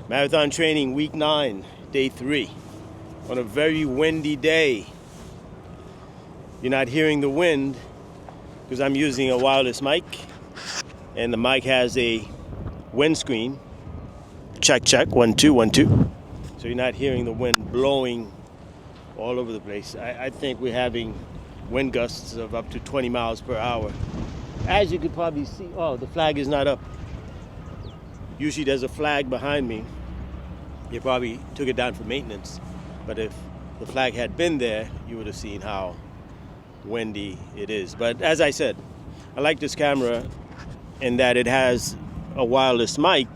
Marathon training week 9, day 3, on a very windy day. You're not hearing the wind because I'm using a wireless mic, and the mic has a windscreen. Check, check, 1 2 1 2. So you're not hearing the wind blowing all over the place. I think we're having wind gusts of up to 20 miles per hour. As you could probably see, oh, the flag is not up. Usually there's a flag behind me. You probably took it down for maintenance. But if the flag had been there, you would have seen how windy it is. But as I said, I like this camera in that it has a wireless mic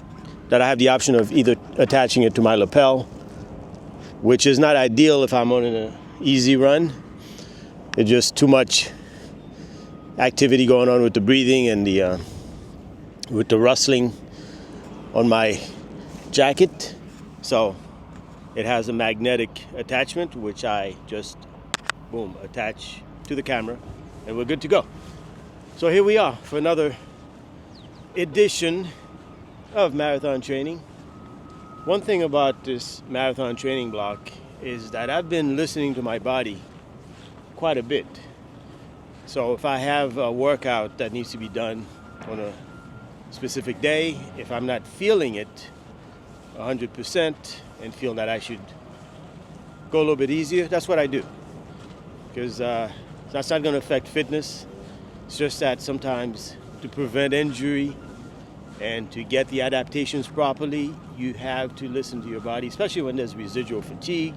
that I have the option of either attaching it to my lapel, which is not ideal if I'm on an easy run. It's just too much activity going on with the breathing and with the rustling on my jacket. So it has a magnetic attachment, which I just, boom, attach to the camera, and we're good to go. So here we are for another edition of marathon training. One thing about this marathon training block is that I've been listening to my body quite a bit. So if I have a workout that needs to be done on a specific day, if I'm not feeling it 100% and feel that I should go a little bit easier, that's what I do. Because that's not going to affect fitness. It's just that sometimes to prevent injury and to get the adaptations properly, you have to listen to your body, especially when there's residual fatigue.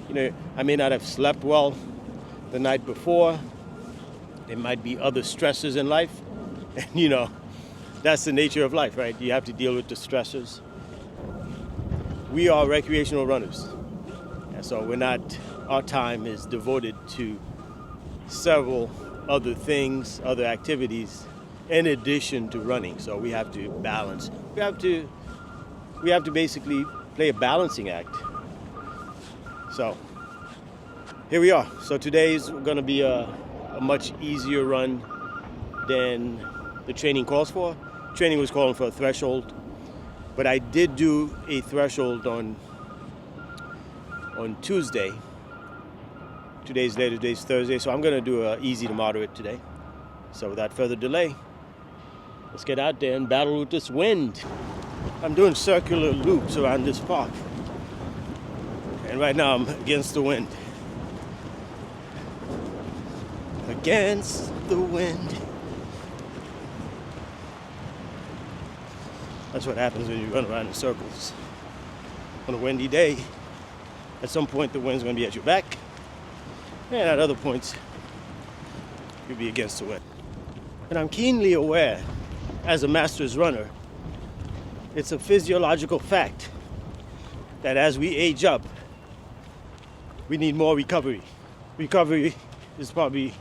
You know, I may not have slept well the night before. There might be other stresses in life. And, you know, that's the nature of life, right? You have to deal with the stressors. We are recreational runners. And so our time is devoted to several other things, other activities, in addition to running. So we have to balance. We have to basically play a balancing act. So here we are. So today is going to be a much easier run than the training calls for. Training was calling for a threshold, but I did do a threshold on Tuesday. 2 days later, today's Thursday, so I'm going to do an easy to moderate today. So without further delay, let's get out there and battle with this wind. I'm doing circular loops around this park, and right now I'm against the wind. Against the wind. That's what happens when you run around in circles. On a windy day, at some point the wind's going to be at your back, and at other points you'll be against the wind. And I'm keenly aware, as a master's runner, it's a physiological fact that as we age up, we need more recovery. Recovery is probably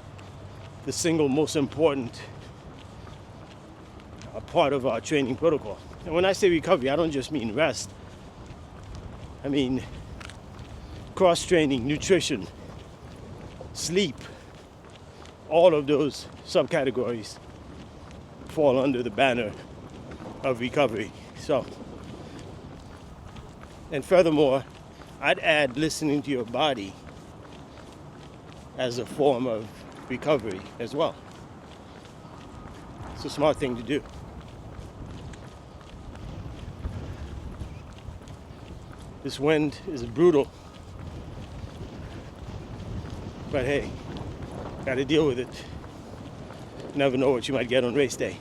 the single most important part of our training protocol. And when I say recovery, I don't just mean rest. I mean cross-training, nutrition, sleep. All of those subcategories fall under the banner of recovery. So, and furthermore, I'd add listening to your body as a form of recovery as well. It's a smart thing to do. This wind is brutal, but hey, gotta deal with it. Never know what you might get on race day.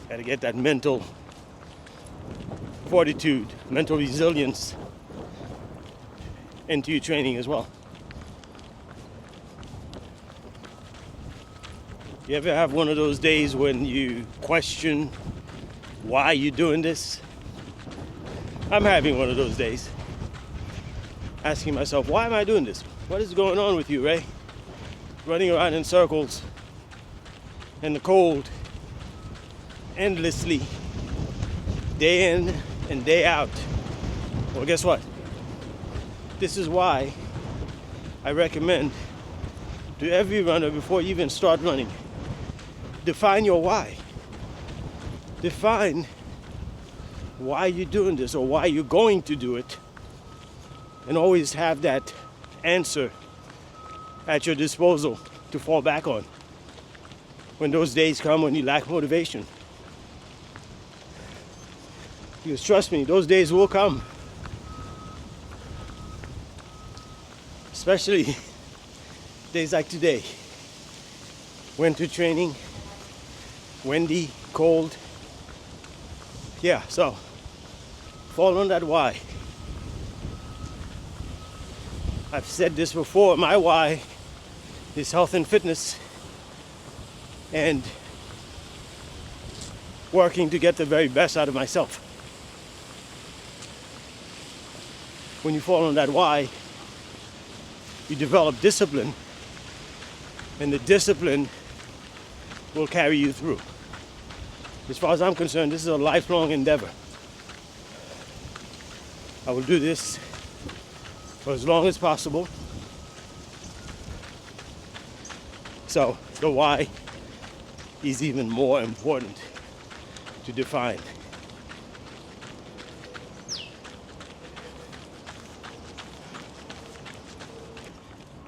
Gotta get that mental fortitude, mental resilience into your training as well. You ever have one of those days when you question why you're doing this? I'm having one of those days. Asking myself, why am I doing this? What is going on with you, Ray? Running around in circles in the cold, endlessly, day in and day out. Well, guess what? This is why I recommend to every runner before you even start running, define your why. Define why you're doing this or why you're going to do it, and always have that answer at your disposal to fall back on when those days come when you lack motivation. Because trust me, those days will come. Especially days like today. Winter training, windy, cold. Yeah, so fall on that why. I've said this before, my why is health and fitness and working to get the very best out of myself. When you fall on that why, you develop discipline, and the discipline will carry you through. As far as I'm concerned, this is a lifelong endeavor. I will do this for as long as possible. So the why is even more important to define.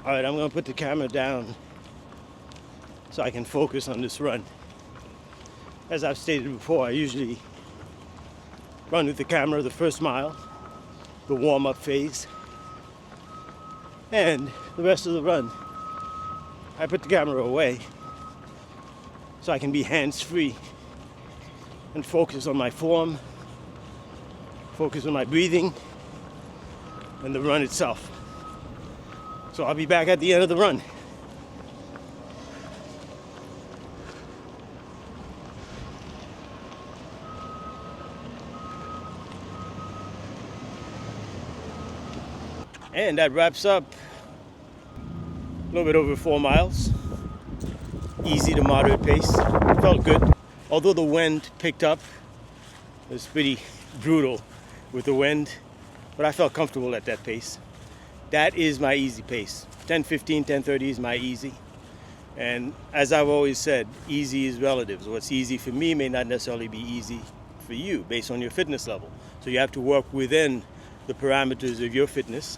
All right, I'm gonna put the camera down so I can focus on this run. As I've stated before, I usually run with the camera the first mile, the warm-up phase, and the rest of the run. I put the camera away so I can be hands-free and focus on my form, focus on my breathing, and the run itself. So I'll be back at the end of the run. And that wraps up a little bit over 4 miles. Easy to moderate pace. Felt good. Although the wind picked up, it was pretty brutal with the wind, but I felt comfortable at that pace. That is my easy pace. 10:15, 10:30 is my easy. And as I've always said, easy is relative. What's easy for me may not necessarily be easy for you based on your fitness level. So you have to work within the parameters of your fitness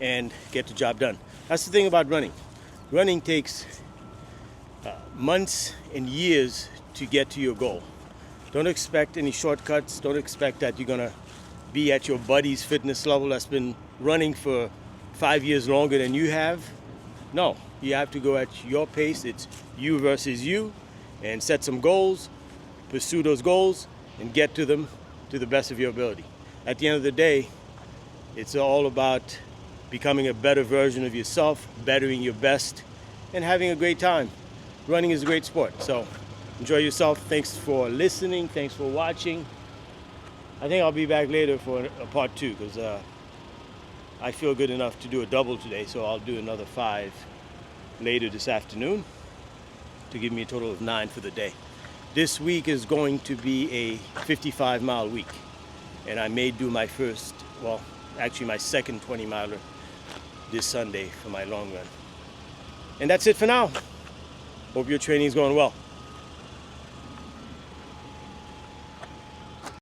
and get the job done. That's the thing about running. Running takes months and years to get to your goal. Don't expect any shortcuts. Don't expect that you're gonna be at your buddy's fitness level that's been running for 5 years longer than you have. No, you have to go at your pace. It's you versus you, and set some goals, pursue those goals, and get to them to the best of your ability. At the end of the day, it's all about becoming a better version of yourself, bettering your best, and having a great time. Running is a great sport, so enjoy yourself. Thanks for listening. Thanks for watching. I think I'll be back later for a part 2 because I feel good enough to do a double today, so I'll do another 5 later this afternoon to give me a total of 9 for the day. This week is going to be a 55-mile week, and I may do my my second 20-miler this Sunday for my long run. And that's it for now. Hope your training is going well.